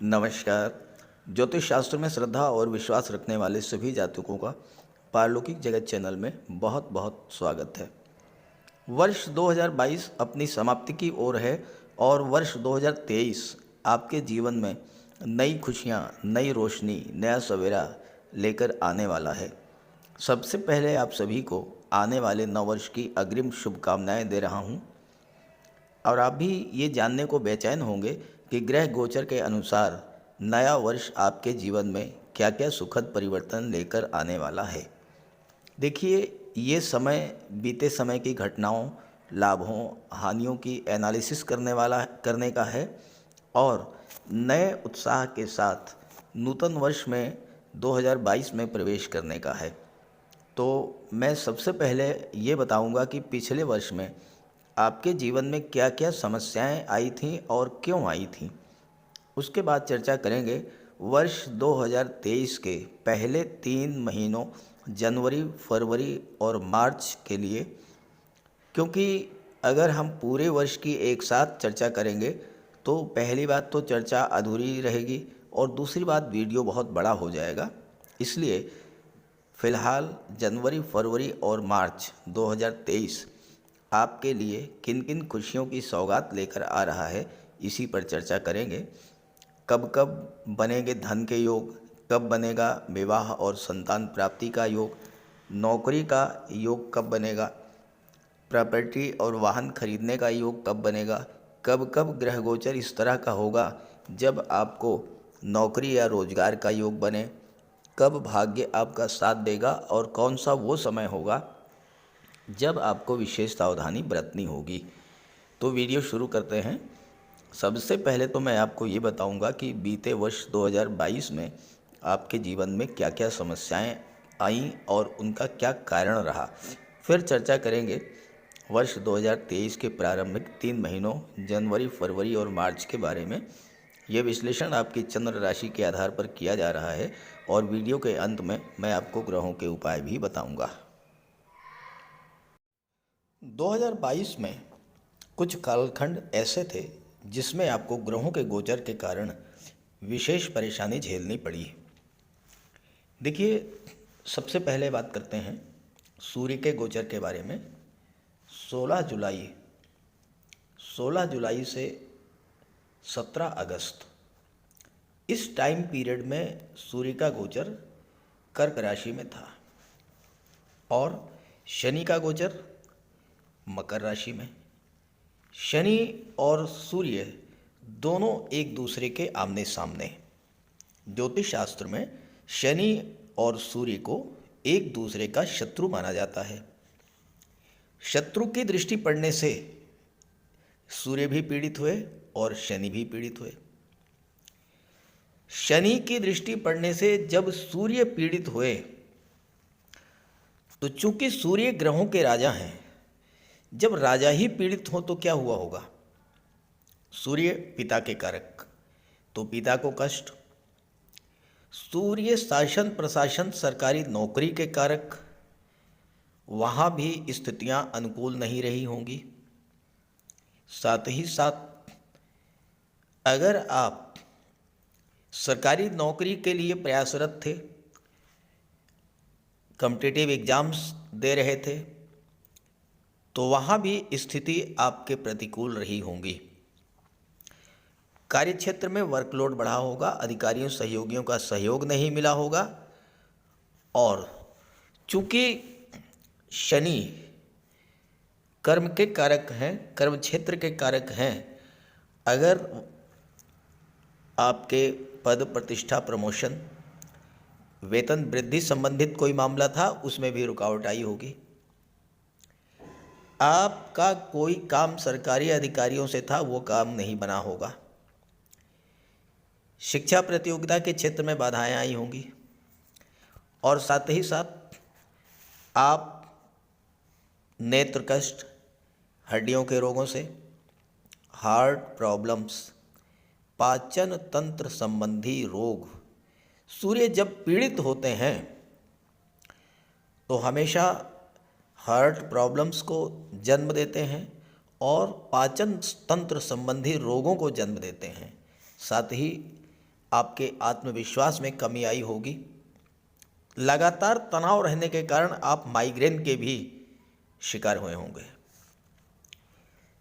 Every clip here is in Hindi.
नमस्कार। ज्योतिष शास्त्र में श्रद्धा और विश्वास रखने वाले सभी जातकों का पारलौकिक जगत चैनल में बहुत बहुत स्वागत है। वर्ष 2022 अपनी समाप्ति की ओर है और वर्ष 2023 आपके जीवन में नई खुशियां, नई रोशनी, नया सवेरा लेकर आने वाला है। सबसे पहले आप सभी को आने वाले नव वर्ष की अग्रिम शुभकामनाएं दे रहा हूं। और आप भी ये जानने को बेचैन होंगे कि ग्रह गोचर के अनुसार नया वर्ष आपके जीवन में क्या क्या सुखद परिवर्तन लेकर आने वाला है। देखिए, ये समय बीते समय की घटनाओं, लाभों, हानियों की एनालिसिस करने का है और नए उत्साह के साथ नूतन वर्ष में 2022 में प्रवेश करने का है। तो मैं सबसे पहले ये बताऊंगा कि पिछले वर्ष में आपके जीवन में क्या क्या समस्याएं आई थीं और क्यों आई थीं। उसके बाद चर्चा करेंगे वर्ष 2023 के पहले 3 महीनों जनवरी, फरवरी और मार्च के लिए, क्योंकि अगर हम पूरे वर्ष की एक साथ चर्चा करेंगे तो पहली बात तो चर्चा अधूरी रहेगी और दूसरी बात वीडियो बहुत बड़ा हो जाएगा। इसलिए फ़िलहाल जनवरी, फरवरी और मार्च 2023 आपके लिए किन किन खुशियों की सौगात लेकर आ रहा है, इसी पर चर्चा करेंगे। कब कब बनेंगे धन के योग, कब बनेगा विवाह और संतान प्राप्ति का योग, नौकरी का योग कब बनेगा, प्रॉपर्टी और वाहन खरीदने का योग कब बनेगा, कब कब ग्रह गोचर इस तरह का होगा जब आपको नौकरी या रोजगार का योग बने, कब भाग्य आपका साथ देगा और कौन सा वो समय होगा जब आपको विशेष सावधानी बरतनी होगी। तो वीडियो शुरू करते हैं। सबसे पहले तो मैं आपको ये बताऊंगा कि बीते वर्ष 2022 में आपके जीवन में क्या क्या समस्याएं आईं और उनका क्या कारण रहा। फिर चर्चा करेंगे वर्ष 2023 के प्रारंभिक 3 महीनों जनवरी, फरवरी और मार्च के बारे में। यह विश्लेषण आपकी चंद्र राशि के आधार पर किया जा रहा है और वीडियो के अंत में मैं आपको ग्रहों के उपाय भी बताऊंगा। 2022 में कुछ कालखंड ऐसे थे जिसमें आपको ग्रहों के गोचर के कारण विशेष परेशानी झेलनी पड़ी। देखिए, सबसे पहले बात करते हैं सूर्य के गोचर के बारे में। 16 जुलाई 16 जुलाई से 17 अगस्त इस टाइम पीरियड में सूर्य का गोचर कर्क राशि में था और शनि का गोचर मकर राशि में। शनि और सूर्य दोनों एक दूसरे के आमने सामने। ज्योतिष शास्त्र में शनि और सूर्य को एक दूसरे का शत्रु माना जाता है। शत्रु की दृष्टि पड़ने से सूर्य भी पीड़ित हुए और शनि भी पीड़ित हुए। शनि की दृष्टि पड़ने से जब सूर्य पीड़ित हुए तो चूंकि सूर्य ग्रहों के राजा हैं, जब राजा ही पीड़ित हो तो क्या हुआ होगा। सूर्य पिता के कारक, तो पिता को कष्ट। सूर्य शासन प्रशासन सरकारी नौकरी के कारक, वहाँ भी स्थितियाँ अनुकूल नहीं रही होंगी। साथ ही साथ अगर आप सरकारी नौकरी के लिए प्रयासरत थे, कॉम्पिटिटिव एग्जाम्स दे रहे थे, तो वहाँ भी स्थिति आपके प्रतिकूल रही होंगी। कार्यक्षेत्र में वर्कलोड बढ़ा होगा, अधिकारियों सहयोगियों का सहयोग नहीं मिला होगा और चूँकि शनि कर्म के कारक हैं, कर्म क्षेत्र के कारक हैं, अगर आपके पद प्रतिष्ठा, प्रमोशन, वेतन वृद्धि संबंधित कोई मामला था, उसमें भी रुकावट आई होगी। आपका कोई काम सरकारी अधिकारियों से था, वो काम नहीं बना होगा। शिक्षा प्रतियोगिता के क्षेत्र में बाधाएं आई होंगी और साथ ही साथ आप नेत्र कष्ट, हड्डियों के रोगों से, हार्ट प्रॉब्लम्स, पाचन तंत्र संबंधी रोग, सूर्य जब पीड़ित होते हैं तो हमेशा हार्ट प्रॉब्लम्स को जन्म देते हैं और पाचन तंत्र संबंधी रोगों को जन्म देते हैं। साथ ही आपके आत्मविश्वास में कमी आई होगी। लगातार तनाव रहने के कारण आप माइग्रेन के भी शिकार हुए होंगे।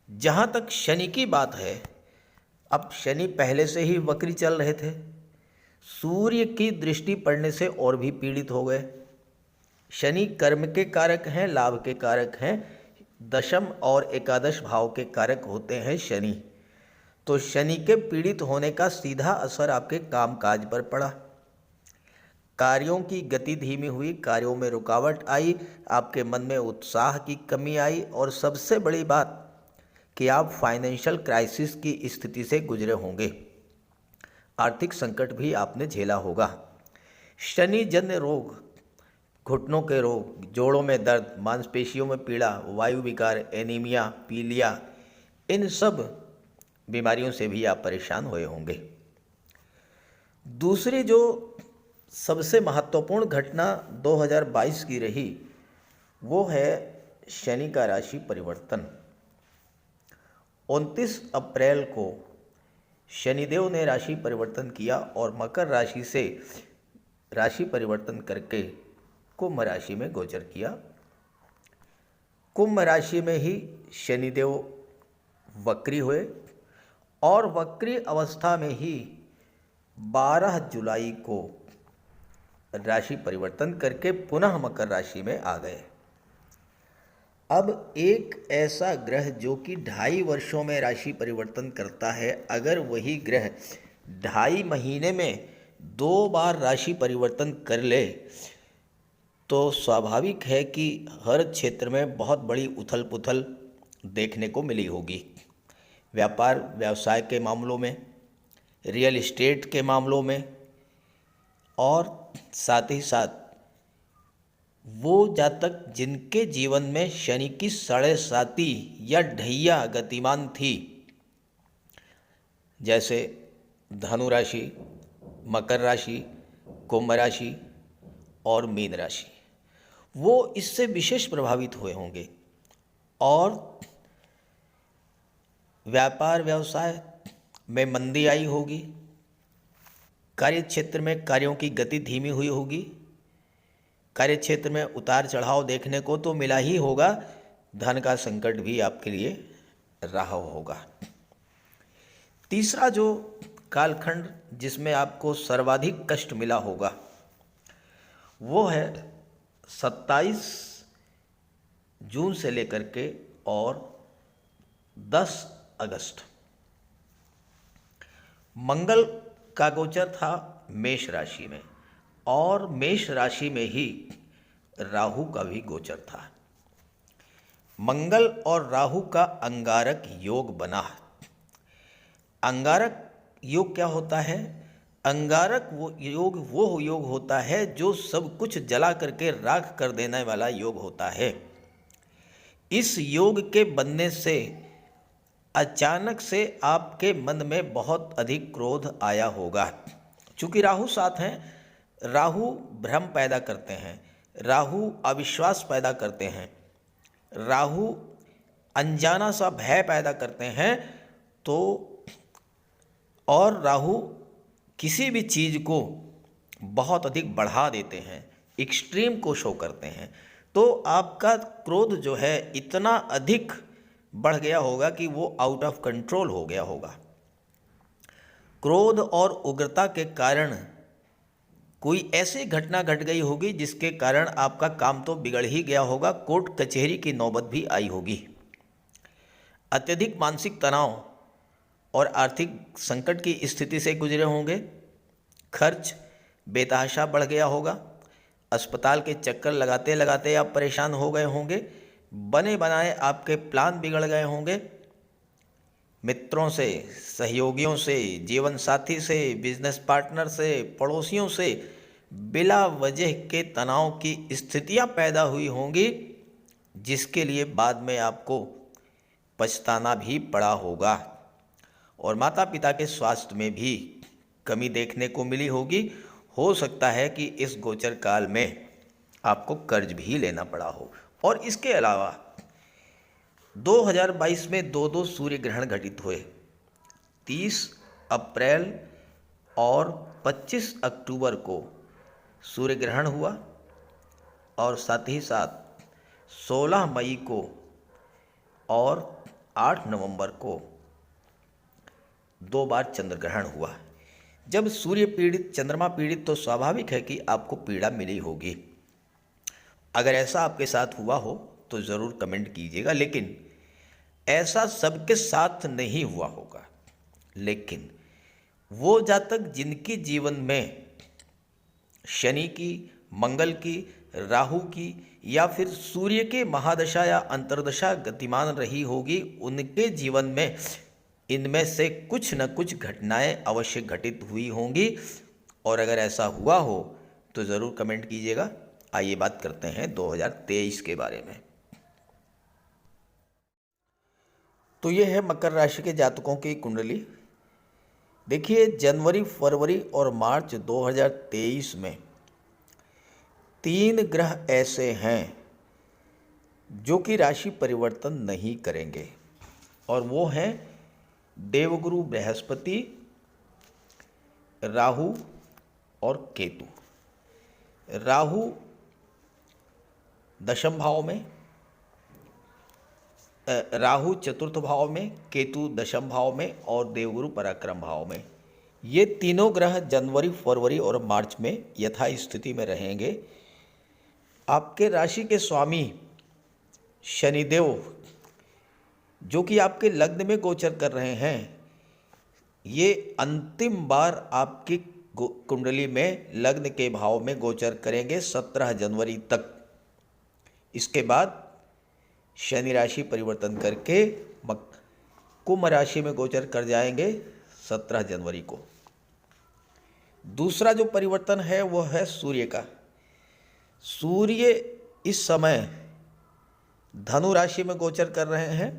जहाँ तक शनि की बात है, अब शनि पहले से ही वक्री चल रहे थे, सूर्य की दृष्टि पड़ने से और भी पीड़ित हो गए। शनि कर्म के कारक हैं, लाभ के कारक हैं, दशम और एकादश भाव के कारक होते हैं शनि। तो शनि के पीड़ित होने का सीधा असर आपके कामकाज पर पड़ा। कार्यों की गति धीमी हुई, कार्यों में रुकावट आई, आपके मन में उत्साह की कमी आई और सबसे बड़ी बात कि आप फाइनेंशियल क्राइसिस की स्थिति से गुजरे होंगे। आर्थिक संकट भी आपने झेला होगा। शनि जन्य रोग, घुटनों के रोग, जोड़ों में दर्द, मांसपेशियों में पीड़ा, वायु विकार, एनीमिया, पीलिया, इन सब बीमारियों से भी आप परेशान हुए होंगे। दूसरी जो सबसे महत्वपूर्ण घटना 2022 की रही वो है शनि का राशि परिवर्तन। 29 अप्रैल को शनिदेव ने राशि परिवर्तन किया और मकर राशि से राशि परिवर्तन करके कुंभ राशि में गोचर किया। कुंभ राशि में ही शनिदेव वक्री हुए और वक्री अवस्था में ही 12 जुलाई को राशि परिवर्तन करके पुनः मकर राशि में आ गए। अब एक ऐसा ग्रह जो कि 2.5 वर्षों में राशि परिवर्तन करता है, अगर वही ग्रह 2.5 महीने में 2 बार राशि परिवर्तन कर ले तो स्वाभाविक है कि हर क्षेत्र में बहुत बड़ी उथल पुथल देखने को मिली होगी। व्यापार व्यवसाय के मामलों में, रियल एस्टेट के मामलों में और साथ ही साथ वो जातक जिनके जीवन में शनि की 7.5 या ढैया गतिमान थी, जैसे धनु राशि, मकर राशि, कुंभ राशि और मीन राशि, वो इससे विशेष प्रभावित हुए होंगे और व्यापार व्यवसाय में मंदी आई होगी। कार्य क्षेत्र में कार्यों की गति धीमी हुई होगी। कार्य क्षेत्र में उतार चढ़ाव देखने को तो मिला ही होगा, धन का संकट भी आपके लिए रहा होगा। तीसरा जो कालखंड जिसमें आपको सर्वाधिक कष्ट मिला होगा वो है 27 जून से लेकर के और 10 अगस्त। मंगल का गोचर था मेष राशि में और मेष राशि में ही राहु का भी गोचर था। मंगल और राहु का अंगारक योग बना। अंगारक योग क्या होता है? अंगारक वो योग होता है जो सब कुछ जला करके राख कर देने वाला योग होता है। इस योग के बनने से अचानक से आपके मन में बहुत अधिक क्रोध आया होगा। चूँकि राहु साथ हैं, राहु भ्रम पैदा करते हैं, राहु अविश्वास पैदा करते हैं, राहु अनजाना सा भय पैदा करते हैं, तो और राहु किसी भी चीज़ को बहुत अधिक बढ़ा देते हैं, एक्सट्रीम को शो करते हैं। तो आपका क्रोध जो है इतना अधिक बढ़ गया होगा कि वो आउट ऑफ कंट्रोल हो गया होगा। क्रोध और उग्रता के कारण कोई ऐसी घटना घट गई होगी जिसके कारण आपका काम तो बिगड़ ही गया होगा, कोर्ट कचहरी की नौबत भी आई होगी। अत्यधिक मानसिक तनाव और आर्थिक संकट की स्थिति से गुजरे होंगे। खर्च बेतहाशा बढ़ गया होगा। अस्पताल के चक्कर लगाते लगाते आप परेशान हो गए होंगे। बने बनाए आपके प्लान बिगड़ गए होंगे। मित्रों से, सहयोगियों से, जीवन साथी से, बिजनेस पार्टनर से, पड़ोसियों से बिला वजह के तनाव की स्थितियां पैदा हुई होंगी, जिसके लिए बाद में आपको पछताना भी पड़ा होगा। और माता पिता के स्वास्थ्य में भी कमी देखने को मिली होगी। हो सकता है कि इस गोचर काल में आपको कर्ज भी लेना पड़ा हो। और इसके अलावा 2022 में 2 सूर्य ग्रहण घटित हुए। 30 अप्रैल और 25 अक्टूबर को सूर्य ग्रहण हुआ और साथ ही साथ 16 मई को और 8 नवंबर को 2 बार चंद्र ग्रहण हुआ। जब सूर्य पीड़ित, चंद्रमा पीड़ित, तो स्वाभाविक है कि आपको पीड़ा मिली होगी। अगर ऐसा आपके साथ हुआ हो तो ज़रूर कमेंट कीजिएगा। लेकिन ऐसा सबके साथ नहीं हुआ होगा। लेकिन वो जातक जिनके जीवन में शनि की, मंगल की, राहु की या फिर सूर्य के महादशा या अंतर्दशा गतिमान रही होगी, उनके जीवन में इनमें से कुछ न कुछ घटनाएं अवश्य घटित हुई होंगी। और अगर ऐसा हुआ हो तो ज़रूर कमेंट कीजिएगा। आइए बात करते हैं 2023 के बारे में। तो ये है मकर राशि के जातकों की कुंडली। देखिए, जनवरी, फरवरी और मार्च 2023 में 3 ग्रह ऐसे हैं जो कि राशि परिवर्तन नहीं करेंगे, और वो हैं देवगुरु बृहस्पति, राहु और केतु। राहु दशम भाव में, राहु चतुर्थ भाव में, केतु दशम भाव में और देवगुरु पराक्रम भाव में। ये तीनों ग्रह जनवरी, फरवरी और मार्च में यथा स्थिति में रहेंगे। आपके राशि के स्वामी शनिदेव, जो कि आपके लग्न में गोचर कर रहे हैं, ये अंतिम बार आपकी कुंडली में लग्न के भाव में गोचर करेंगे 17 जनवरी तक। इसके बाद शनि राशि परिवर्तन करके कुंभ राशि में गोचर कर जाएंगे 17 जनवरी को। दूसरा जो परिवर्तन है वो है सूर्य का। सूर्य इस समय धनु राशि में गोचर कर रहे हैं।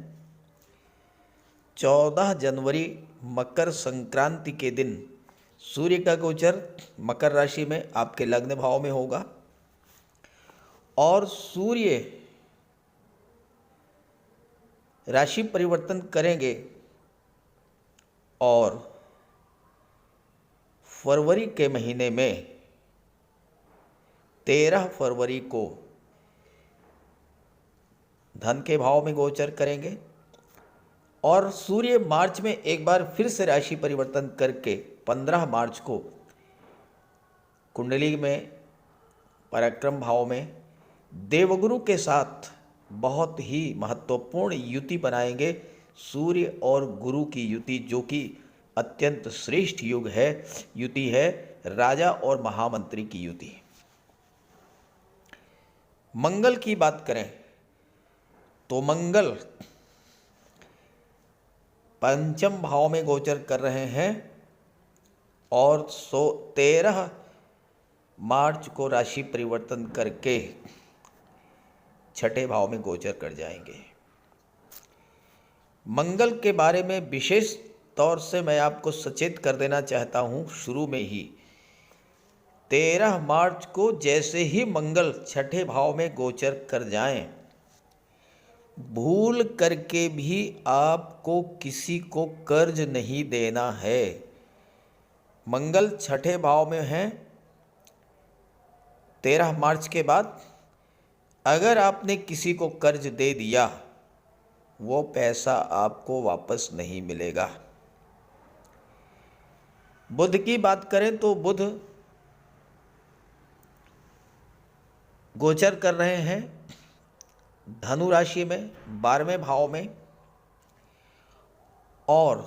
14 जनवरी मकर संक्रांति के दिन सूर्य का गोचर मकर राशि में आपके लग्न भाव में होगा, और सूर्य राशि परिवर्तन करेंगे और फरवरी के महीने में 13 फरवरी को धन के भाव में गोचर करेंगे, और सूर्य मार्च में एक बार फिर से राशि परिवर्तन करके 15 मार्च को कुंडली में पराक्रम भाव में देवगुरु के साथ बहुत ही महत्वपूर्ण युति बनाएंगे। सूर्य और गुरु की युति, जो कि अत्यंत श्रेष्ठ युति है, राजा और महामंत्री की युति। मंगल की बात करें तो मंगल पंचम भाव में गोचर कर रहे हैं और 13 मार्च को राशि परिवर्तन करके छठे भाव में गोचर कर जाएंगे। मंगल के बारे में विशेष तौर से मैं आपको सचेत कर देना चाहता हूं शुरू में ही। 13 मार्च को जैसे ही मंगल छठे भाव में गोचर कर जाएं, भूल करके भी आपको किसी को कर्ज नहीं देना है। मंगल छठे भाव में है 13 मार्च के बाद। अगर आपने किसी को कर्ज दे दिया, वो पैसा आपको वापस नहीं मिलेगा। बुध की बात करें तो बुध गोचर कर रहे हैं धनु राशि में 12वें भाव में, और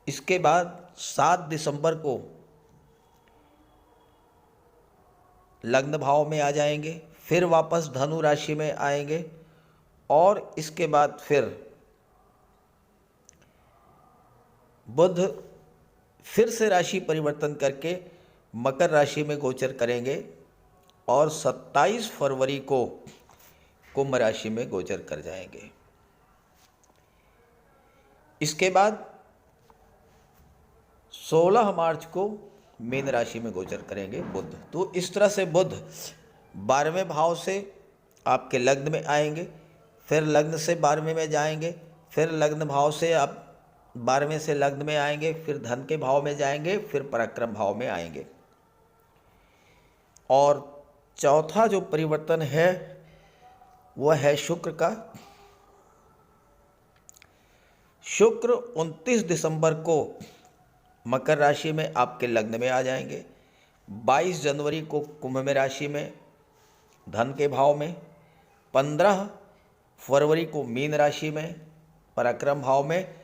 इसके बाद 7 दिसंबर को लग्न भाव में आ जाएंगे, फिर वापस धनु राशि में आएंगे, और इसके बाद फिर बुध फिर से राशि परिवर्तन करके मकर राशि में गोचर करेंगे और 27 फरवरी को कुंभ राशि में गोचर कर जाएंगे। इसके बाद 16 मार्च को मीन राशि में गोचर करेंगे बुध। तो इस तरह से बुध 12वें भाव से आपके लग्न में आएंगे, फिर लग्न से 12वें में जाएंगे, फिर लग्न भाव से आप 12वें से लग्न में आएंगे, फिर धन के भाव में जाएंगे, फिर पराक्रम भाव में आएंगे। और चौथा जो परिवर्तन है वह है शुक्र का। शुक्र 29 दिसंबर को मकर राशि में आपके लग्न में आ जाएंगे, 22 जनवरी को कुंभ में राशि में धन के भाव में, 15 फरवरी को मीन राशि में पराक्रम भाव में,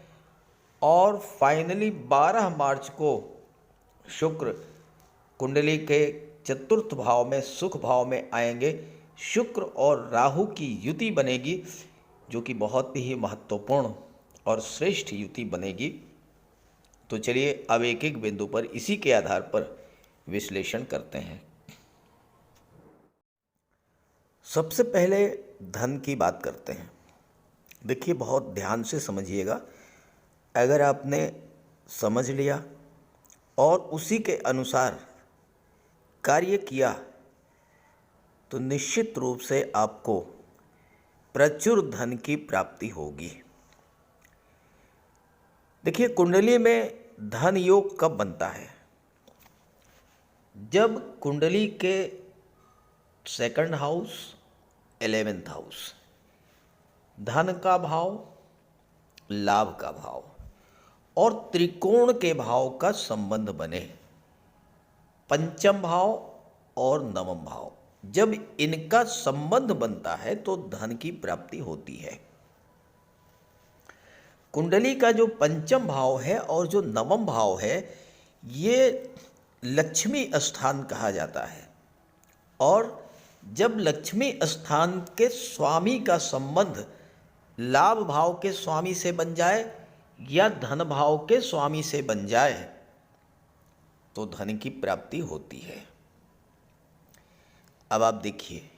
और फाइनली 12 मार्च को शुक्र कुंडली के चतुर्थ भाव में सुख भाव में आएंगे। शुक्र और राहु की युति बनेगी, जो कि बहुत ही महत्वपूर्ण और श्रेष्ठ युति बनेगी। तो चलिए अब एक एक बिंदु पर इसी के आधार पर विश्लेषण करते हैं। सबसे पहले धन की बात करते हैं। देखिए, बहुत ध्यान से समझिएगा। अगर आपने समझ लिया और उसी के अनुसार कार्य किया तो निश्चित रूप से आपको प्रचुर धन की प्राप्ति होगी। देखिए, कुंडली में धन योग कब बनता है? जब कुंडली के सेकंड हाउस, 11th हाउस, धन का भाव, लाभ का भाव और त्रिकोण के भाव का संबंध बने, पंचम भाव और नवम भाव, जब इनका संबंध बनता है तो धन की प्राप्ति होती है। कुंडली का जो पंचम भाव है और जो नवम भाव है, ये लक्ष्मी स्थान कहा जाता है। और जब लक्ष्मी स्थान के स्वामी का संबंध लाभ भाव के स्वामी से बन जाए या धन भाव के स्वामी से बन जाए तो धन की प्राप्ति होती है। अब आप देखिए,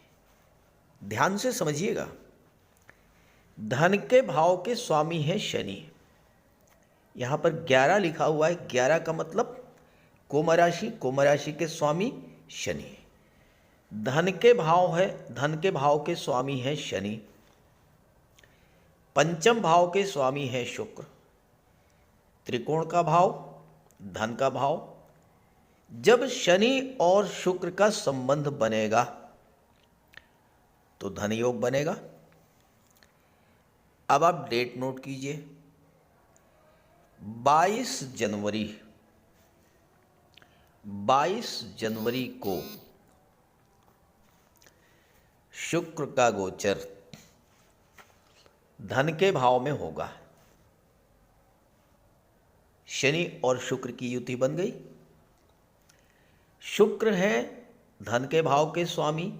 ध्यान से समझिएगा। धन के भाव के स्वामी है शनि। यहां पर 11 लिखा हुआ है। 11 का मतलब कुंभ राशि, कुंभ राशि के स्वामी शनि। धन के भाव है, धन के भाव के स्वामी है शनि। पंचम भाव के स्वामी है शुक्र। त्रिकोण का भाव, धन का भाव। जब शनि और शुक्र का संबंध बनेगा तो धन योग बनेगा। अब आप डेट नोट कीजिए, 22 जनवरी, 22 जनवरी को शुक्र का गोचर धन के भाव में होगा। शनि और शुक्र की युति बन गई। शुक्र है धन के भाव के स्वामी,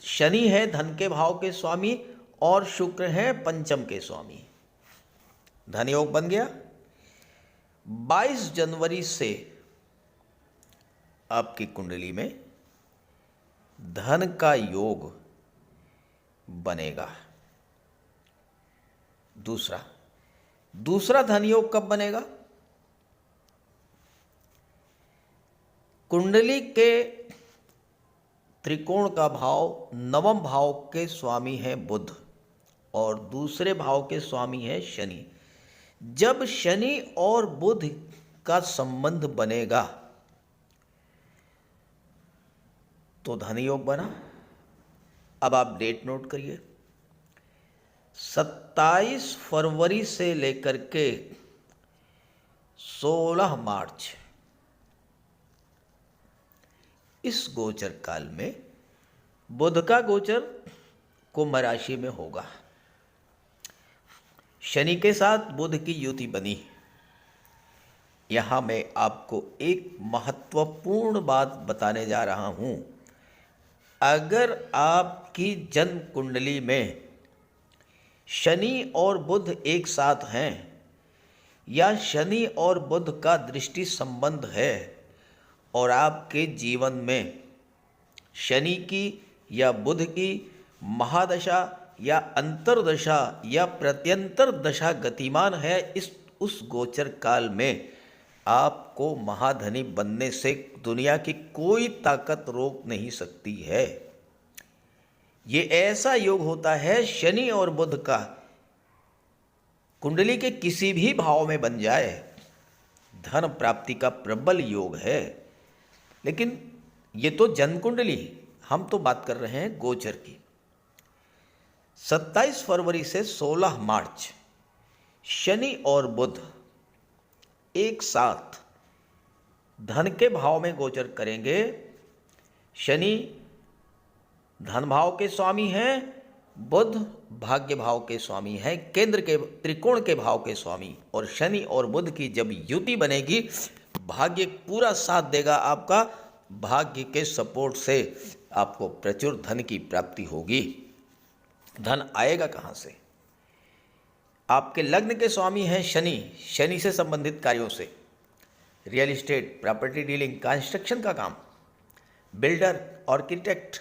शनि है धन के भाव के स्वामी और शुक्र है पंचम के स्वामी। धन योग बन गया। 22 जनवरी से आपकी कुंडली में धन का योग बनेगा। दूसरा धन योग कब बनेगा? कुंडली के त्रिकोण का भाव, नवम भाव के स्वामी है बुध और दूसरे भाव के स्वामी है शनि। जब शनि और बुध का संबंध बनेगा तो धन योग बना। अब आप डेट नोट करिए, 27 फरवरी से लेकर के 16 मार्च, इस गोचर काल में बुध का गोचर कुंभ राशि में होगा। शनि के साथ बुध की युति बनी। यहां मैं आपको एक महत्वपूर्ण बात बताने जा रहा हूं। अगर आपकी जन्म कुंडली में शनि और बुध एक साथ हैं या शनि और बुध का दृष्टि संबंध है और आपके जीवन में शनि की या बुध की महादशा या अंतर्दशा या प्रत्यंतर दशा गतिमान है, उस गोचर काल में आपको महाधनी बनने से दुनिया की कोई ताकत रोक नहीं सकती है। ये ऐसा योग होता है शनि और बुध का कुंडली के किसी भी भाव में बन जाए, धन प्राप्ति का प्रबल योग है। लेकिन ये तो जन्म कुंडली, हम तो बात कर रहे हैं गोचर की। 27 फरवरी से 16 मार्च शनि और बुध एक साथ धन के भाव में गोचर करेंगे। शनि धन भाव के स्वामी हैं, बुध भाग्य भाव के स्वामी हैं, केंद्र के त्रिकोण के भाव के स्वामी। और शनि और बुध की जब युति बनेगी, भाग्य पूरा साथ देगा आपका। भाग्य के सपोर्ट से आपको प्रचुर धन की प्राप्ति होगी। धन आएगा कहाँ से? आपके लग्न के स्वामी हैं शनि। शनि से संबंधित कार्यों से, real estate, property dealing, construction का काम, बिल्डर, आर्किटेक्ट,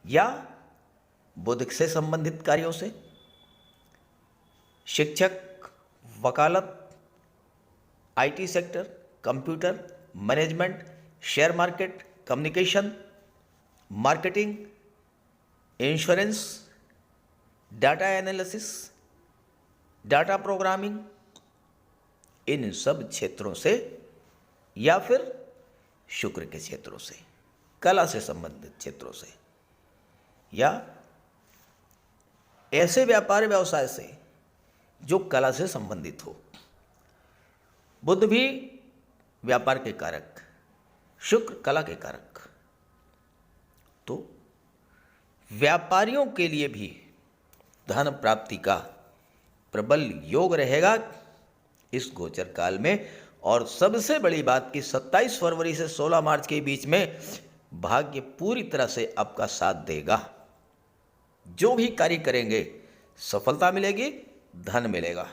या बुध से संबंधित कार्यों से, शिक्षक, वकालत, IT sector, computer, management, share market, communication, marketing, insurance, data analysis, data programming, इन सब क्षेत्रों से, या फिर शुक्र के क्षेत्रों से, कला से संबंधित क्षेत्रों से, या ऐसे व्यापार व्यवसाय से जो कला से संबंधित हो। बुध भी व्यापार के कारक, शुक्र कला के कारक। तो व्यापारियों के लिए भी धन प्राप्ति का प्रबल योग रहेगा इस गोचर काल में। और सबसे बड़ी बात कि 27 फरवरी से 16 मार्च के बीच में भाग्य पूरी तरह से आपका साथ देगा। जो भी कार्य करेंगे सफलता मिलेगी, धन मिलेगा।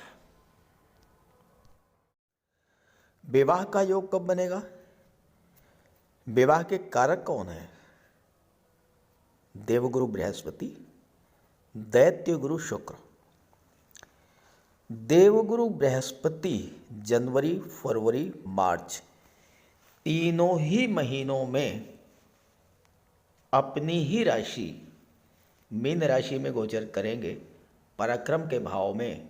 विवाह का योग कब बनेगा? विवाह के कारक कौन है? देवगुरु बृहस्पति, दैत्य गुरु शुक्र। देवगुरु बृहस्पति जनवरी, फरवरी, मार्च तीनों ही महीनों में अपनी ही राशि मीन राशि में गोचर करेंगे, पराक्रम के भाव में।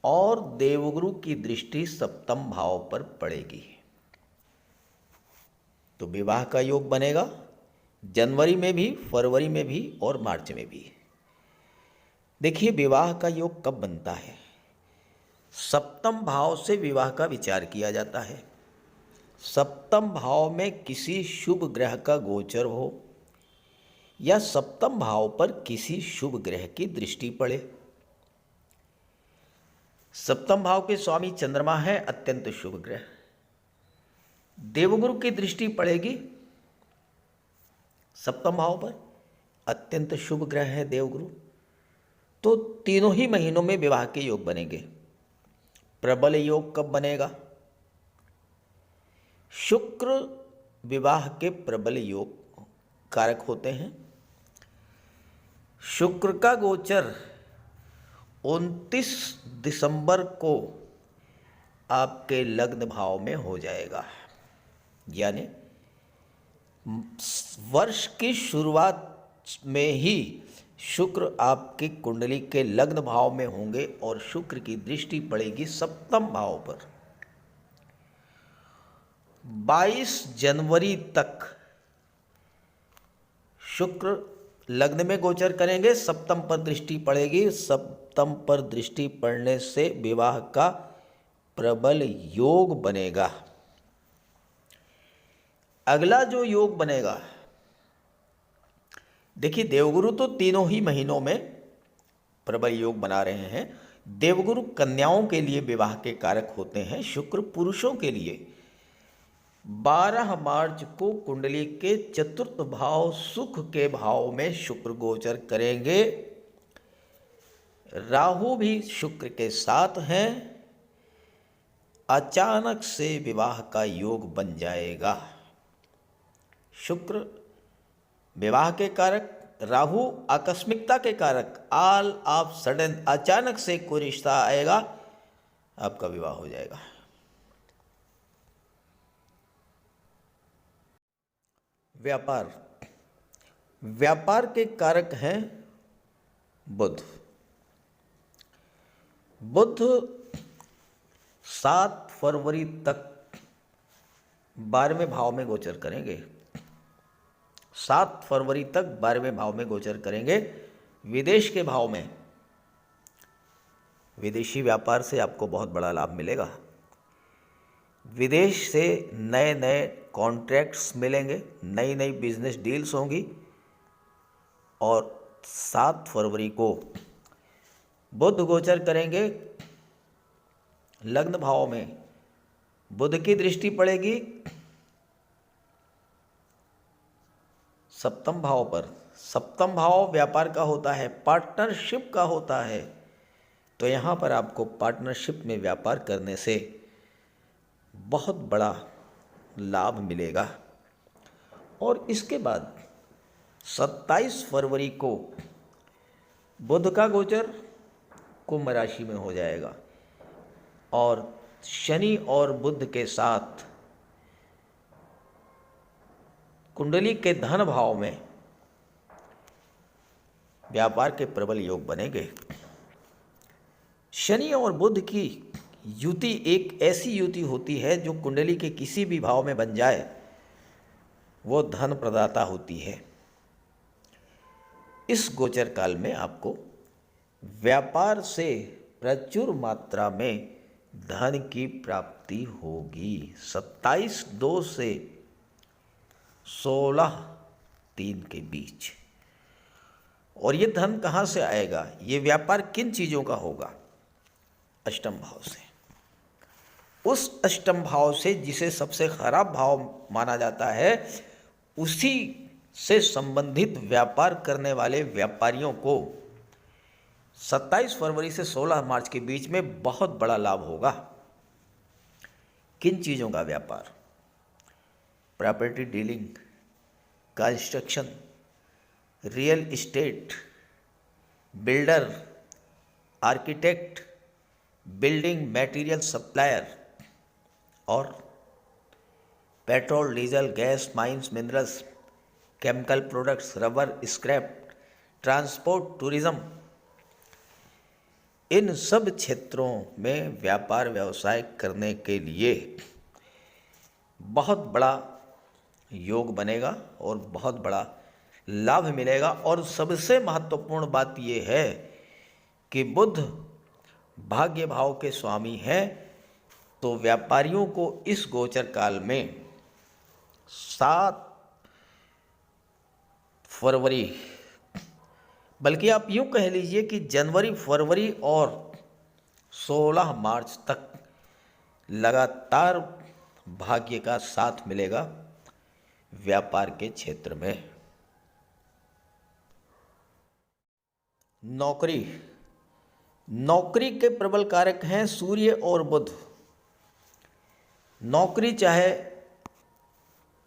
और देवगुरु की दृष्टि सप्तम भाव पर पड़ेगी। तो विवाह का योग बनेगा जनवरी में भी, फरवरी में भी और मार्च में भी। देखिए, विवाह का योग कब बनता है? सप्तम भाव से विवाह का विचार किया जाता है। सप्तम भाव में किसी शुभ ग्रह का गोचर हो, या सप्तम भाव पर किसी शुभ ग्रह की दृष्टि पड़े। सप्तम भाव के स्वामी चंद्रमा है, अत्यंत शुभ ग्रह। देवगुरु की दृष्टि पड़ेगी सप्तम भाव पर, अत्यंत शुभ ग्रह है देवगुरु। तो तीनों ही महीनों में विवाह के योग बनेंगे। प्रबल योग कब बनेगा? शुक्र विवाह के प्रबल योग कारक होते हैं। शुक्र का गोचर 29 दिसंबर को आपके लग्न भाव में हो जाएगा। यानी वर्ष की शुरुआत में ही शुक्र आपकी कुंडली के लग्न भाव में होंगे और शुक्र की दृष्टि पड़ेगी सप्तम भाव पर। 22 जनवरी तक शुक्र लग्न में गोचर करेंगे, सप्तम पर दृष्टि पड़ेगी। सप्तम पर दृष्टि पड़ने से विवाह का प्रबल योग बनेगा। अगला जो योग बनेगा, देखिए देवगुरु तो तीनों ही महीनों में प्रबल योग बना रहे हैं। देवगुरु कन्याओं के लिए विवाह के कारक होते हैं। शुक्र पुरुषों के लिए 12 मार्च को कुंडली के चतुर्थ भाव सुख के भाव में शुक्र गोचर करेंगे। राहु भी शुक्र के साथ हैं। अचानक से विवाह का योग बन जाएगा। शुक्र विवाह के कारक, राहु आकस्मिकता के कारक। ऑल ऑफ सडन अचानक से कोई रिश्ता आएगा, आपका विवाह हो जाएगा। व्यापार, व्यापार के कारक हैं बुध। बुध 7 फरवरी तक 12वें भाव में गोचर करेंगे। 7 फरवरी तक 12वें भाव में गोचर करेंगे, विदेश के भाव में। विदेशी व्यापार से आपको बहुत बड़ा लाभ मिलेगा। विदेश से नए नए कॉन्ट्रैक्ट्स मिलेंगे, नई नई बिजनेस डील्स होंगी। और 7 फरवरी को बुध गोचर करेंगे लग्न भाव में। बुध की दृष्टि पड़ेगी सप्तम भाव पर। सप्तम भाव व्यापार का होता है, पार्टनरशिप का होता है। तो यहाँ पर आपको पार्टनरशिप में व्यापार करने से बहुत बड़ा लाभ मिलेगा। और इसके बाद 27 फरवरी को बुध का गोचर कुंभ राशि में हो जाएगा और शनि और बुध के साथ कुंडली के धन भाव में व्यापार के प्रबल योग बनेंगे। शनि और बुध की युति एक ऐसी युति होती है जो कुंडली के किसी भी भाव में बन जाए वो धन प्रदाता होती है। इस गोचर काल में आपको व्यापार से प्रचुर मात्रा में धन की प्राप्ति होगी। 27/2 से 16/3 के बीच। और ये धन कहाँ से आएगा? ये व्यापार किन चीज़ों का होगा? अष्टम भाव से। उस अष्टम भाव से जिसे सबसे खराब भाव माना जाता है, उसी से संबंधित व्यापार करने वाले व्यापारियों को 27 फरवरी से 16 मार्च के बीच में बहुत बड़ा लाभ होगा। किन चीज़ों का व्यापार? Property dealing, construction, real estate, builder, architect, building material supplier और petrol, diesel, gas, mines, minerals, chemical products, rubber, scrap, transport, tourism, इन सब क्षेत्रों में व्यापार व्यवसाय करने के लिए बहुत बड़ा योग बनेगा और बहुत बड़ा लाभ मिलेगा। और सबसे महत्वपूर्ण बात यह है कि बुध भाग्य भाव के स्वामी हैं, तो व्यापारियों को इस गोचर काल में 7 फरवरी, बल्कि आप यूँ कह लीजिए कि जनवरी, फरवरी और 16 मार्च तक लगातार भाग्य का साथ मिलेगा व्यापार के क्षेत्र में। नौकरी के प्रबल कारक हैं सूर्य और बुध। नौकरी चाहे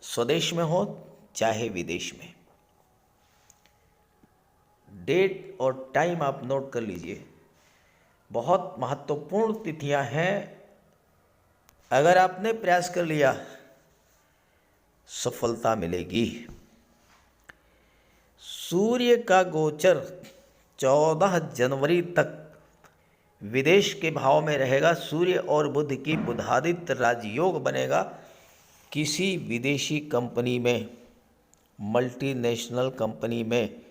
स्वदेश में हो चाहे विदेश में। डेट और टाइम आप नोट कर लीजिए, बहुत महत्वपूर्ण तिथियां हैं। अगर आपने प्रयास कर लिया सफलता मिलेगी। सूर्य का गोचर 14 जनवरी तक विदेश के भाव में रहेगा। सूर्य और बुध की बुधादित्य राजयोग बनेगा। किसी विदेशी कंपनी में, मल्टीनेशनल कंपनी में,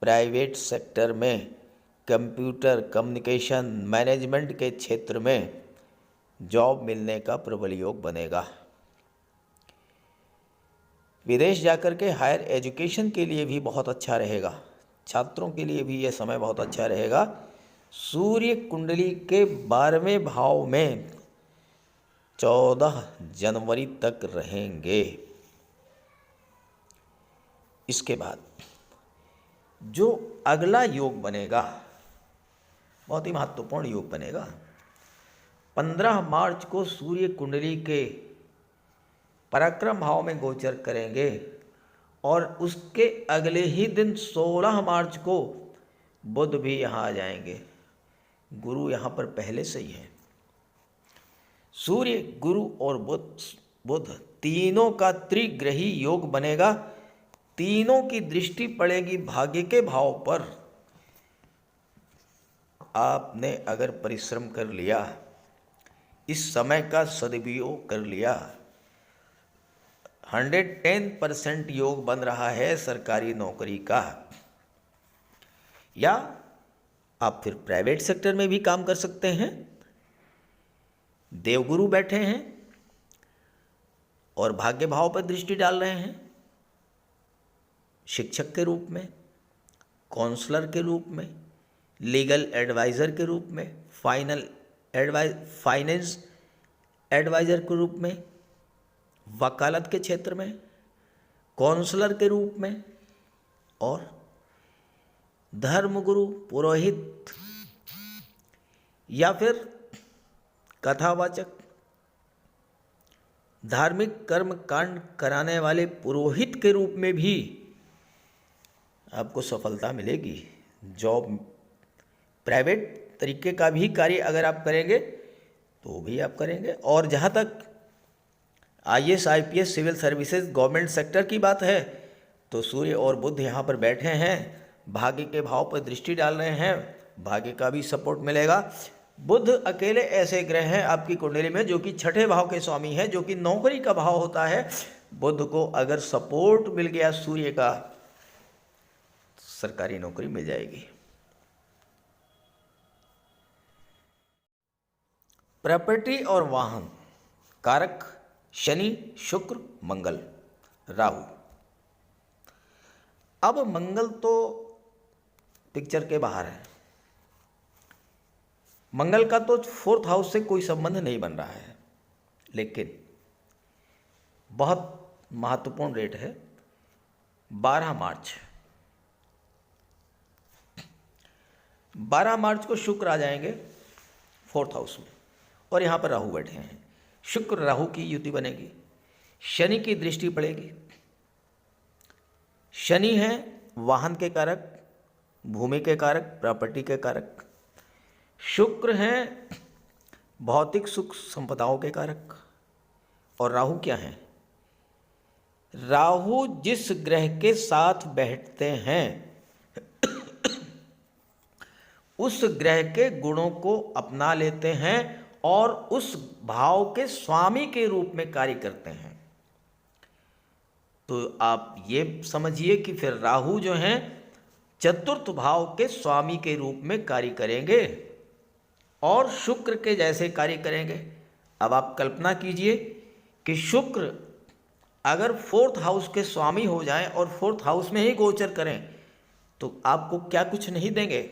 प्राइवेट सेक्टर में, कंप्यूटर कम्युनिकेशन मैनेजमेंट के क्षेत्र में जॉब मिलने का प्रबल योग बनेगा। विदेश जाकर के हायर एजुकेशन के लिए भी बहुत अच्छा रहेगा। छात्रों के लिए भी यह समय बहुत अच्छा रहेगा। सूर्य कुंडली के 12वें भाव में 14 जनवरी तक रहेंगे। इसके बाद जो अगला योग बनेगा बहुत ही महत्वपूर्ण योग बनेगा। 15 मार्च को सूर्य कुंडली के पराक्रम भाव में गोचर करेंगे और उसके अगले ही दिन 16 मार्च को बुध भी यहाँ आ जाएंगे। गुरु यहाँ पर पहले से ही है। सूर्य, गुरु और बुध तीनों का त्रिग्रही योग बनेगा। तीनों की दृष्टि पड़ेगी भाग्य के भाव पर। आपने अगर परिश्रम कर लिया, इस समय का सदुपयोग कर लिया, 110% योग बन रहा है सरकारी नौकरी का। या आप फिर प्राइवेट सेक्टर में भी काम कर सकते हैं। देवगुरु बैठे हैं और भाग्य भाव पर दृष्टि डाल रहे हैं, शिक्षक के रूप में, काउंसलर के रूप में, लीगल एडवाइज़र के रूप में, फाइनेंस एडवाइज़र के रूप में, वकालत के क्षेत्र में, काउंसलर के रूप में, और धर्मगुरु, पुरोहित या फिर कथावाचक, धार्मिक कर्म कांड कराने वाले पुरोहित के रूप में भी आपको सफलता मिलेगी। जॉब प्राइवेट तरीके का भी कार्य अगर आप करेंगे तो भी आप करेंगे। और जहाँ तक IAS, IPS, civil services, government sector की बात है तो सूर्य और बुध यहाँ पर बैठे हैं, भाग्य के भाव पर दृष्टि डाल रहे हैं, भाग्य का भी सपोर्ट मिलेगा। बुध अकेले ऐसे ग्रह हैं आपकी कुंडली में जो कि छठे भाव के स्वामी हैं, जो कि नौकरी का भाव होता है। बुध को अगर सपोर्ट मिल गया सूर्य का, सरकारी नौकरी मिल जाएगी। प्रॉपर्टी और वाहन कारक शनि, शुक्र, मंगल, राहु। अब मंगल तो पिक्चर के बाहर है। मंगल का तो 4th हाउस से कोई संबंध नहीं बन रहा है, लेकिन बहुत महत्वपूर्ण डेट है 12 मार्च। 12 मार्च को शुक्र आ जाएंगे 4th हाउस में और यहाँ पर राहु बैठे हैं। शुक्र राहु की युति बनेगी, शनि की दृष्टि पड़ेगी। शनि है वाहन के कारक, भूमि के कारक, प्रॉपर्टी के कारक। शुक्र है भौतिक सुख संपदाओं के कारक। और राहु क्या है? राहु जिस ग्रह के साथ बैठते हैं उस ग्रह के गुणों को अपना लेते हैं और उस भाव के स्वामी के रूप में कार्य करते हैं। तो आप ये समझिए कि फिर राहु जो हैं 4th भाव के स्वामी के रूप में कार्य करेंगे और शुक्र के जैसे कार्य करेंगे। अब आप कल्पना कीजिए कि शुक्र अगर 4th हाउस के स्वामी हो जाएं और 4th हाउस में ही गोचर करें तो आपको क्या कुछ नहीं देंगे।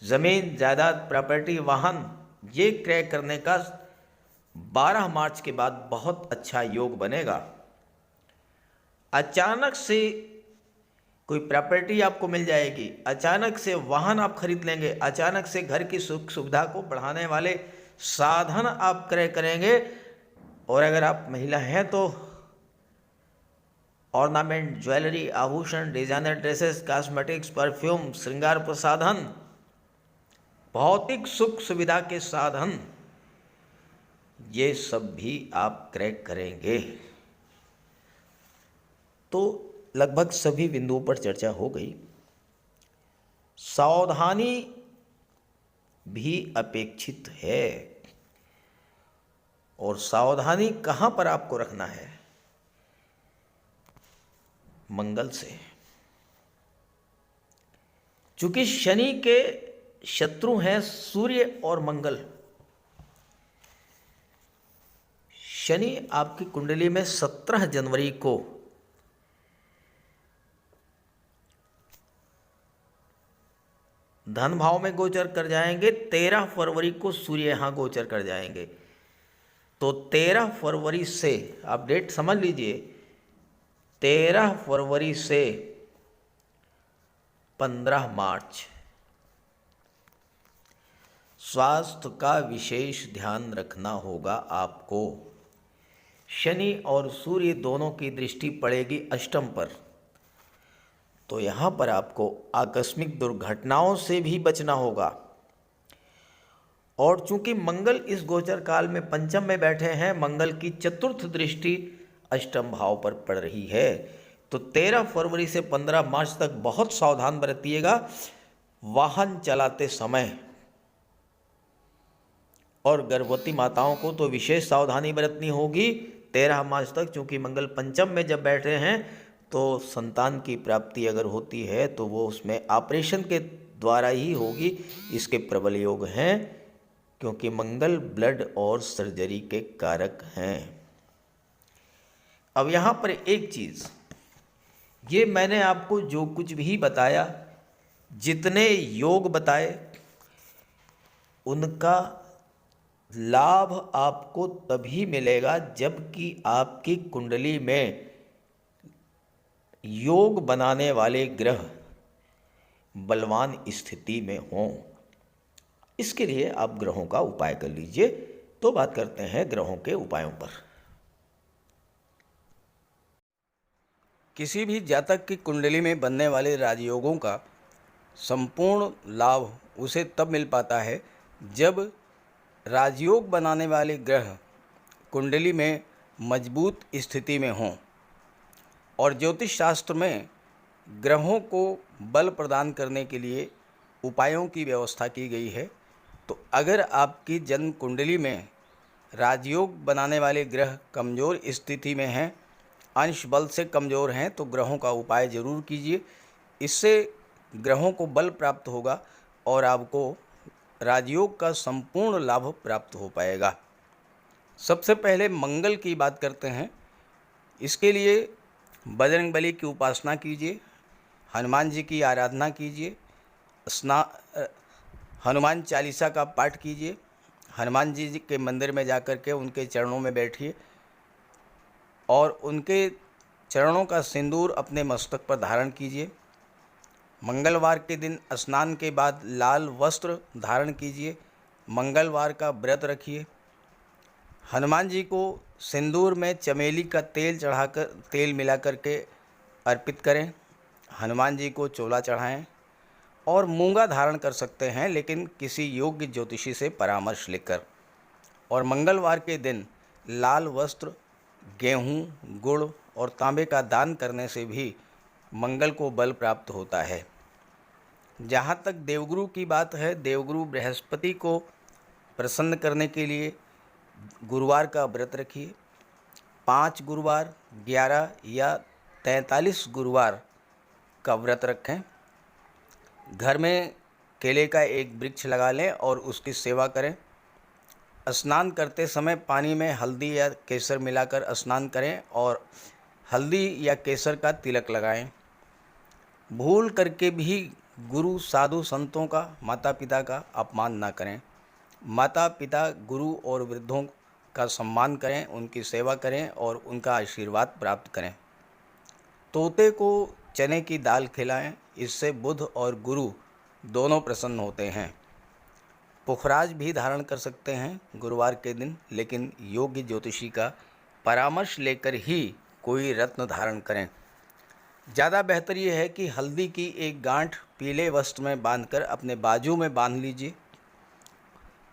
ज़मीन, जायदाद, प्रॉपर्टी, वाहन ये क्रय करने का 12 मार्च के बाद बहुत अच्छा योग बनेगा। अचानक से कोई प्रॉपर्टी आपको मिल जाएगी, अचानक से वाहन आप खरीद लेंगे, अचानक से घर की सुख सुविधा को बढ़ाने वाले साधन आप क्रय करेंगे। और अगर आप महिला हैं तो ऑर्नामेंट, ज्वेलरी, आभूषण, डिजाइनर ड्रेसेस, कॉस्मेटिक्स, परफ्यूम, श्रृंगार प्रसाधन, भौतिक सुख सुविधा के साधन, ये सब भी आप क्रय करेंगे। तो लगभग सभी बिंदुओं पर चर्चा हो गई। सावधानी भी अपेक्षित है। और सावधानी कहाँ पर आपको रखना है? मंगल से। चूंकि शनि के शत्रु हैं सूर्य और मंगल। शनि आपकी कुंडली में 17 जनवरी को धन भाव में गोचर कर जाएंगे, 13 फरवरी को सूर्य यहाँ गोचर कर जाएंगे। तो 13 फरवरी से आप डेट समझ लीजिए, 13 फरवरी से 15 मार्च स्वास्थ्य का विशेष ध्यान रखना होगा आपको। शनि और सूर्य दोनों की दृष्टि पड़ेगी अष्टम पर, तो यहाँ पर आपको आकस्मिक दुर्घटनाओं से भी बचना होगा। और चूंकि मंगल इस गोचर काल में पंचम में बैठे हैं, मंगल की 4th दृष्टि अष्टम भाव पर पड़ रही है। तो 13 फरवरी से 15 मार्च तक बहुत सावधान बरतिएगा। वाहन चलाते समय और गर्भवती माताओं को तो विशेष सावधानी बरतनी होगी 13 मास तक, क्योंकि मंगल पंचम में जब बैठे हैं तो संतान की प्राप्ति अगर होती है तो वो उसमें ऑपरेशन के द्वारा ही होगी। इसके प्रबल योग हैं, क्योंकि मंगल ब्लड और सर्जरी के कारक हैं। अब यहाँ पर एक चीज़, ये मैंने आपको जो कुछ भी बताया, जितने योग बताए, उनका लाभ आपको तभी मिलेगा जबकि आपकी कुंडली में योग बनाने वाले ग्रह बलवान स्थिति में हों। इसके लिए आप ग्रहों का उपाय कर लीजिए। तो बात करते हैं ग्रहों के उपायों पर। किसी भी जातक की कुंडली में बनने वाले राजयोगों का संपूर्ण लाभ उसे तब मिल पाता है जब राजयोग बनाने वाले ग्रह कुंडली में मजबूत स्थिति में हों। और ज्योतिष शास्त्र में ग्रहों को बल प्रदान करने के लिए उपायों की व्यवस्था की गई है। तो अगर आपकी जन्म कुंडली में राजयोग बनाने वाले ग्रह कमज़ोर स्थिति में हैं, अंश बल से कमज़ोर हैं, तो ग्रहों का उपाय ज़रूर कीजिए। इससे ग्रहों को बल प्राप्त होगा और आपको राजयोग का संपूर्ण लाभ प्राप्त हो पाएगा। सबसे पहले मंगल की बात करते हैं। इसके लिए बजरंगबली की उपासना कीजिए, हनुमान जी की आराधना कीजिए, हनुमान चालीसा का पाठ कीजिए, हनुमान जी के मंदिर में जाकर के उनके चरणों में बैठिए और उनके चरणों का सिंदूर अपने मस्तक पर धारण कीजिए। मंगलवार के दिन स्नान के बाद लाल वस्त्र धारण कीजिए, मंगलवार का व्रत रखिए। हनुमान जी को सिंदूर में चमेली का तेल मिला करके अर्पित करें। हनुमान जी को चोला चढ़ाएं और मूंगा धारण कर सकते हैं, लेकिन किसी योग्य ज्योतिषी से परामर्श लेकर। और मंगलवार के दिन लाल वस्त्र, गेहूँ, गुड़ और तांबे का दान करने से भी मंगल को बल प्राप्त होता है। जहाँ तक देवगुरु की बात है, देवगुरु बृहस्पति को प्रसन्न करने के लिए गुरुवार का व्रत रखिए। 5 गुरुवार, 11 या 43 गुरुवार का व्रत रखें। घर में केले का एक वृक्ष लगा लें और उसकी सेवा करें। स्नान करते समय पानी में हल्दी या केसर मिलाकर स्नान करें और हल्दी या केसर का तिलक लगाएं। भूल करके भी गुरु, साधु, संतों का, माता पिता का अपमान ना करें। माता पिता, गुरु और वृद्धों का सम्मान करें, उनकी सेवा करें और उनका आशीर्वाद प्राप्त करें। तोते को चने की दाल खिलाएं, इससे बुध और गुरु दोनों प्रसन्न होते हैं। पुखराज भी धारण कर सकते हैं गुरुवार के दिन, लेकिन योग्य ज्योतिषी का परामर्श लेकर ही कोई रत्न धारण करें। ज़्यादा बेहतर ये है कि हल्दी की एक गांठ पीले वस्त्र में बांधकर अपने बाजू में बांध लीजिए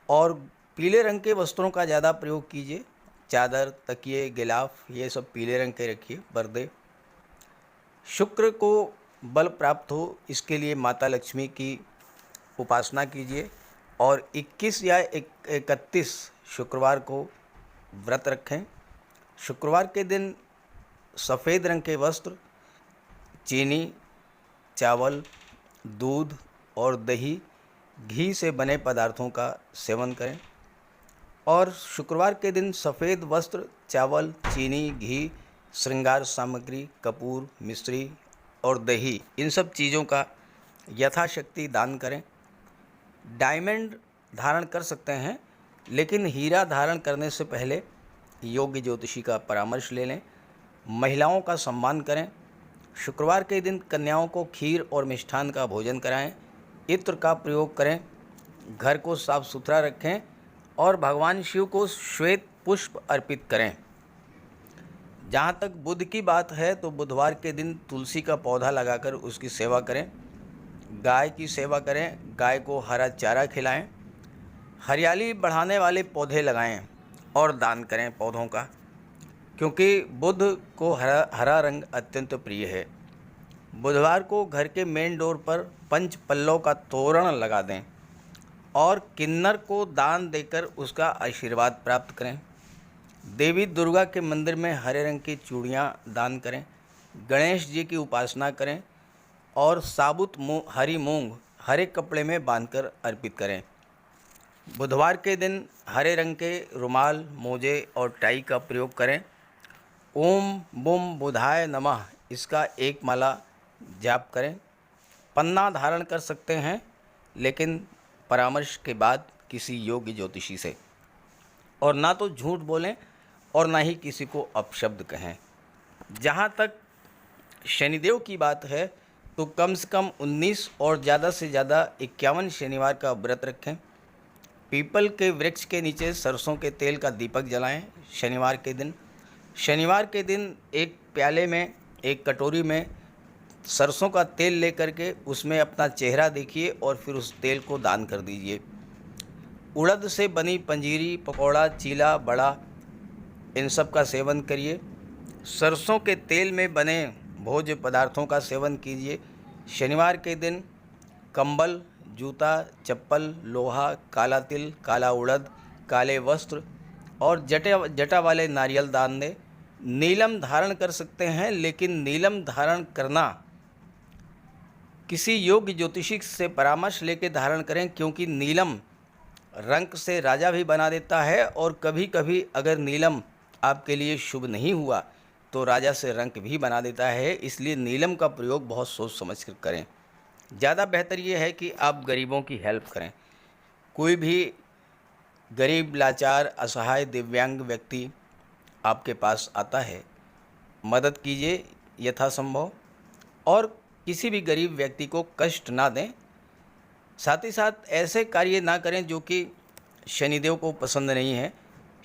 और पीले रंग के वस्त्रों का ज़्यादा प्रयोग कीजिए। चादर, तकिए, गिलाफ ये सब पीले रंग के रखिए, पर्दे। शुक्र को बल प्राप्त हो, इसके लिए माता लक्ष्मी की उपासना कीजिए और 21 या 31 शुक्रवार को व्रत रखें। शुक्रवार के दिन सफ़ेद रंग के वस्त्र, चीनी, चावल, दूध और दही, घी से बने पदार्थों का सेवन करें। और शुक्रवार के दिन सफ़ेद वस्त्र, चावल, चीनी, घी, श्रृंगार सामग्री, कपूर, मिश्री और दही, इन सब चीज़ों का यथाशक्ति दान करें। डायमंड धारण कर सकते हैं, लेकिन हीरा धारण करने से पहले योग्य ज्योतिषी का परामर्श ले लें। महिलाओं का सम्मान करें। शुक्रवार के दिन कन्याओं को खीर और मिष्ठान का भोजन कराएं। इत्र का प्रयोग करें। घर को साफ सुथरा रखें और भगवान शिव को श्वेत पुष्प अर्पित करें। जहाँ तक बुध की बात है, तो बुधवार के दिन तुलसी का पौधा लगाकर उसकी सेवा करें। गाय की सेवा करें, गाय को हरा चारा खिलाएं। हरियाली बढ़ाने वाले पौधे लगाएं और दान करें पौधों का, क्योंकि बुध को हरा रंग अत्यंत प्रिय है। बुधवार को घर के मेन डोर पर पंच पल्लव का तोरण लगा दें और किन्नर को दान देकर उसका आशीर्वाद प्राप्त करें। देवी दुर्गा के मंदिर में हरे रंग की चूड़ियाँ दान करें। गणेश जी की उपासना करें और साबुत हरी मूंग हरे कपड़े में बांधकर अर्पित करें। बुधवार के दिन हरे रंग के रुमाल, मोजे और टाई का प्रयोग करें। ओम बुम बुधाय नमः इसका एक माला जाप करें। पन्ना धारण कर सकते हैं, लेकिन परामर्श के बाद किसी योग्य ज्योतिषी से। और ना तो झूठ बोलें और ना ही किसी को अपशब्द कहें। जहाँ तक शनिदेव की बात है तो कम से कम 19 और ज़्यादा से ज़्यादा 51 शनिवार का व्रत रखें। पीपल के वृक्ष के नीचे सरसों के तेल का दीपक जलाएं। शनिवार के दिन एक प्याले में, एक कटोरी में सरसों का तेल लेकर के उसमें अपना चेहरा देखिए और फिर उस तेल को दान कर दीजिए। उड़द से बनी पंजीरी, पकौड़ा, चीला, बड़ा, इन सब का सेवन करिए। सरसों के तेल में बने भोज्य पदार्थों का सेवन कीजिए। शनिवार के दिन कंबल, जूता, चप्पल, लोहा, काला तिल, काला उड़द, काले वस्त्र और जटा वाले नारियल दान दें। नीलम धारण कर सकते हैं, लेकिन नीलम धारण करना किसी योग्य ज्योतिषी से परामर्श लेकर धारण करें, क्योंकि नीलम रंग से राजा भी बना देता है और कभी कभी अगर नीलम आपके लिए शुभ नहीं हुआ तो राजा से रंक भी बना देता है। इसलिए नीलम का प्रयोग बहुत सोच समझ कर करें। ज़्यादा बेहतर ये है कि आप गरीबों की हेल्प करें। कोई भी गरीब, लाचार, असहाय, दिव्यांग व्यक्ति आपके पास आता है, मदद कीजिए यथासंभव और किसी भी गरीब व्यक्ति को कष्ट ना दें। साथ ही साथ ऐसे कार्य ना करें जो कि शनिदेव को पसंद नहीं है।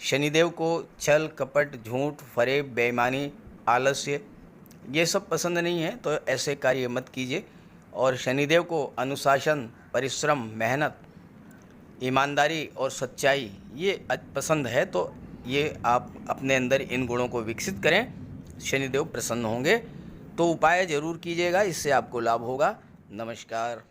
शनिदेव को छल, कपट, झूठ, फरेब, बेईमानी, आलस्य ये सब पसंद नहीं है, तो ऐसे कार्य मत कीजिए। और शनिदेव को अनुशासन, परिश्रम, मेहनत, ईमानदारी और सच्चाई ये पसंद है, तो ये आप अपने अंदर इन गुणों को विकसित करें, शनिदेव प्रसन्न होंगे। तो उपाय ज़रूर कीजिएगा, इससे आपको लाभ होगा। नमस्कार।